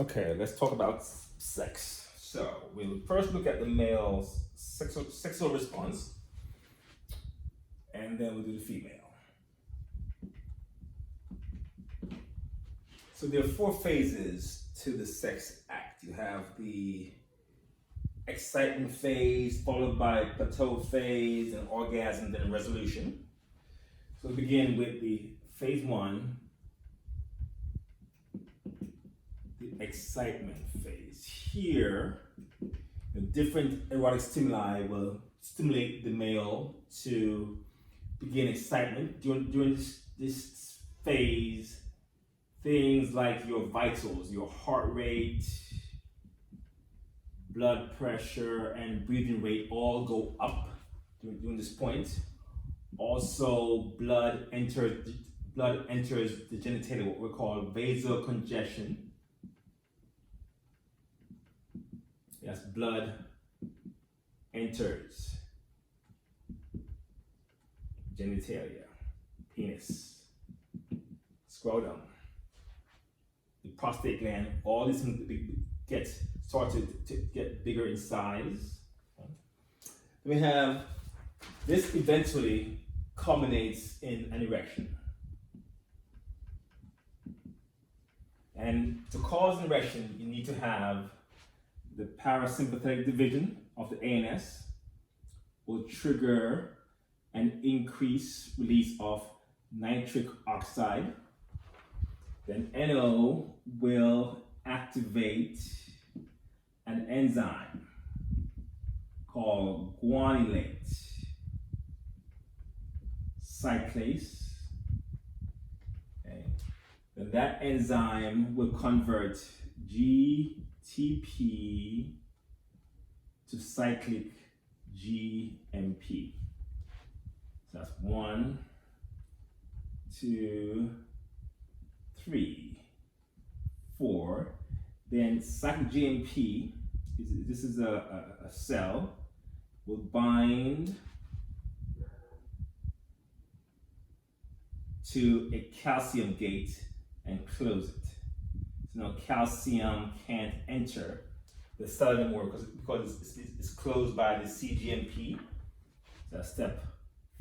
Okay, let's talk about sex. So we'll first look at the male's sexual response, and then we'll do the female. So there are 4 phases to the sex act. You have the excitement phase, followed by plateau phase, and orgasm, then resolution. So we begin with the phase 1, the excitement phase. Here, the different erotic stimuli will stimulate the male to begin excitement. During this phase, things like your vitals, your heart rate, blood pressure, and breathing rate all go up during this point. Also, blood enters the genitalia, what we call vasocongestion. Yes, blood enters genitalia, penis, scrotum, the prostate gland. All these things start to get bigger in size. We have this eventually culminates in an erection. And to cause an erection, you need to have the parasympathetic division of the ANS will trigger an increased release of nitric oxide. Then NO will activate an enzyme called guanylate cyclase. Okay. Then that enzyme will convert GTP to cyclic GMP. So that's 1, 2, 3, 4. Then cyclic GMP, this is a cell, will bind to a calcium gate and close it. So now calcium can't enter the cell anymore because it's closed by the cGMP. So that's step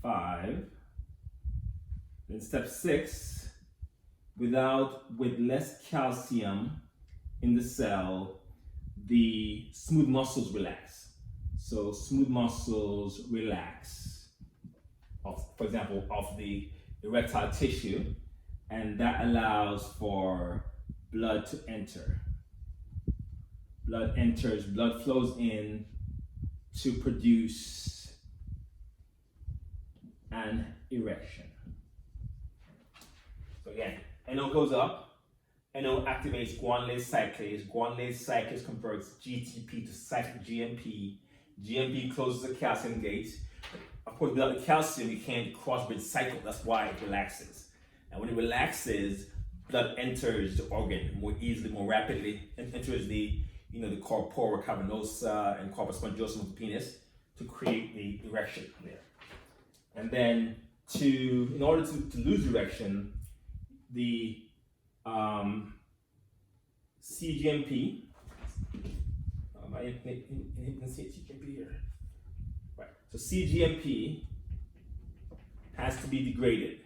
5. Then step 6, with less calcium in the cell, the smooth muscles relax. So smooth muscles relax, for example, of the erectile tissue, and that allows for blood to enter. Blood enters, blood flows in to produce an erection. So again, NO goes up, NO activates guanylate cyclase. Guanylate cyclase converts GTP to cyclic GMP. GMP closes the calcium gate. Of course, without the calcium, you can't cross-bridge cycle. That's why it relaxes. And when it relaxes, blood enters the organ more easily, more rapidly. It enters the corpora cavernosa and corpus spongiosum of the penis to create the erection there. And then in order to lose erection, the cGMP, I didn't see cGMP here. Right. So cGMP has to be degraded.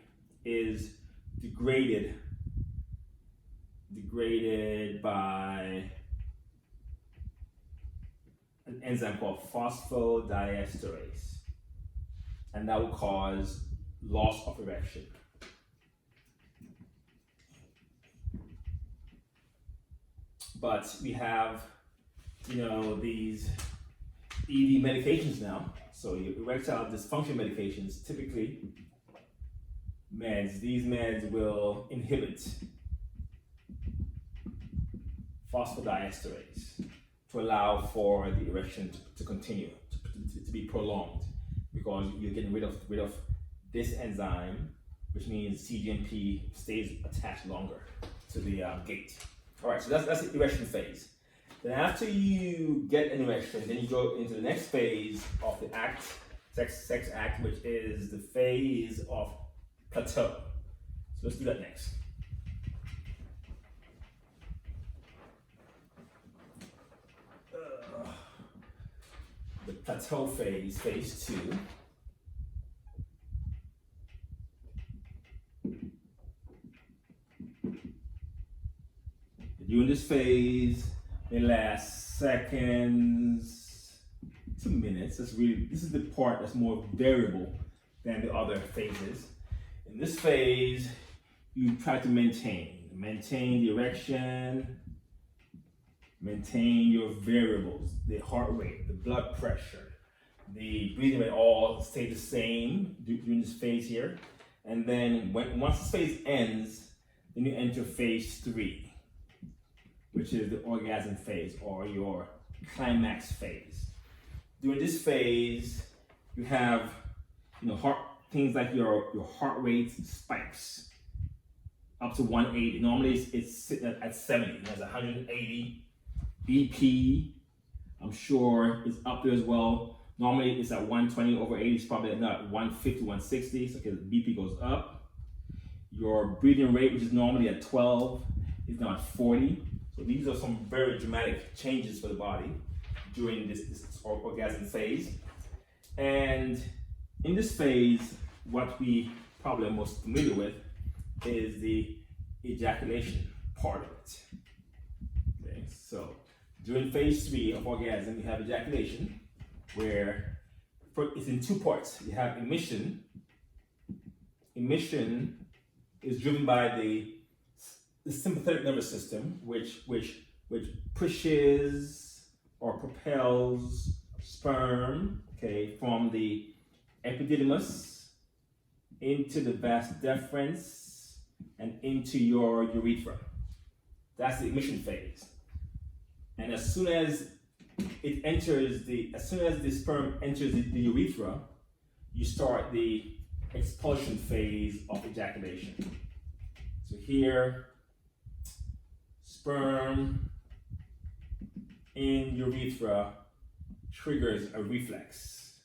Is degraded by an enzyme called phosphodiesterase, and that will cause loss of erection. But we have, these ED medications now. So your erectile dysfunction medications, typically meds, these meds will inhibit phosphodiesterase to allow for the erection to continue, to be prolonged, because you're getting rid of this enzyme, which means cGMP stays attached longer to the gate. All right, so that's the erection phase. Then after you get an erection, then you go into the next phase of the act, sex act, which is the phase of plateau. So let's do that next. the plateau phase, phase 2. During this phase, it lasts seconds to minutes. This is the part that's more variable than the other phases. In this phase, you try to maintain the erection, maintain your variables, the heart rate, the blood pressure, the breathing rate, all stay the same during this phase here. And then once this phase ends, then you enter phase 3, which is the orgasm phase or your climax phase. During this phase, you have things like your heart rate spikes up to 180. Normally it's sitting at 70. It has 180. BP, I'm sure, is up there as well. Normally it's at 120 over 80. It's probably at 150, 160. So okay, the BP goes up. Your breathing rate, which is normally at 12, is now at 40. So these are some very dramatic changes for the body during this orgasm phase. And in this phase, what we probably are most familiar with is the ejaculation part of it. Okay, so during phase 3 of orgasm, you have ejaculation, where it's in 2 parts. You have emission. Emission is driven by the sympathetic nervous system, which pushes or propels sperm, okay, from the epididymis into the vas deferens and into your urethra. That's the emission phase. And as soon as the sperm enters the urethra, you start the expulsion phase of ejaculation. So here, sperm in urethra triggers a reflex.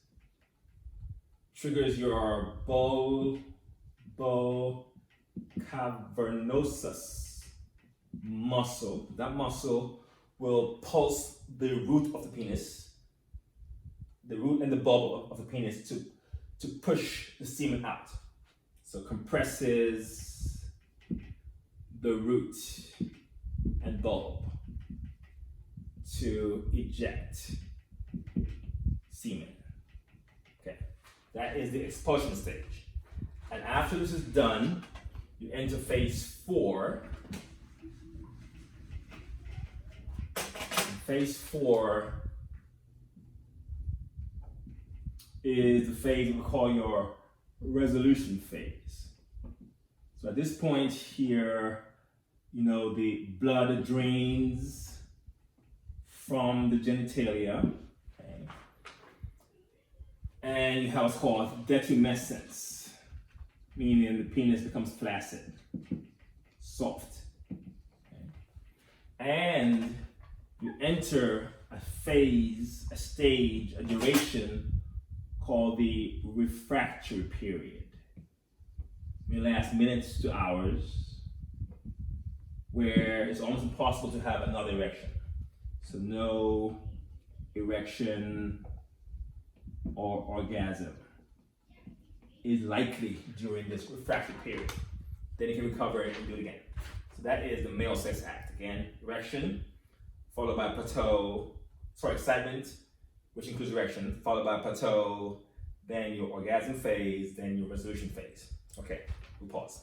Triggers your cavernosus muscle. That muscle will pulse the root of the penis, the root and the bulb of the penis to push the semen out. So compresses the root and bulb to eject semen. Okay, that is the expulsion stage. And after this is done, you enter phase 4. Phase 4 is the phase we call your resolution phase. So at this point here, the blood drains from the genitalia, okay? And you have what's called detumescence, meaning the penis becomes flaccid, soft. Okay? And you enter a phase, a stage, a duration called the refractory period. It may last minutes to hours, where it's almost impossible to have another erection. So no erection or orgasm is likely during this refractory period. Then you can recover it and do it again. So that is the male sex act. Again, erection, followed by excitement, which includes erection, followed by plateau, then your orgasm phase, then your resolution phase. Okay, we'll pause.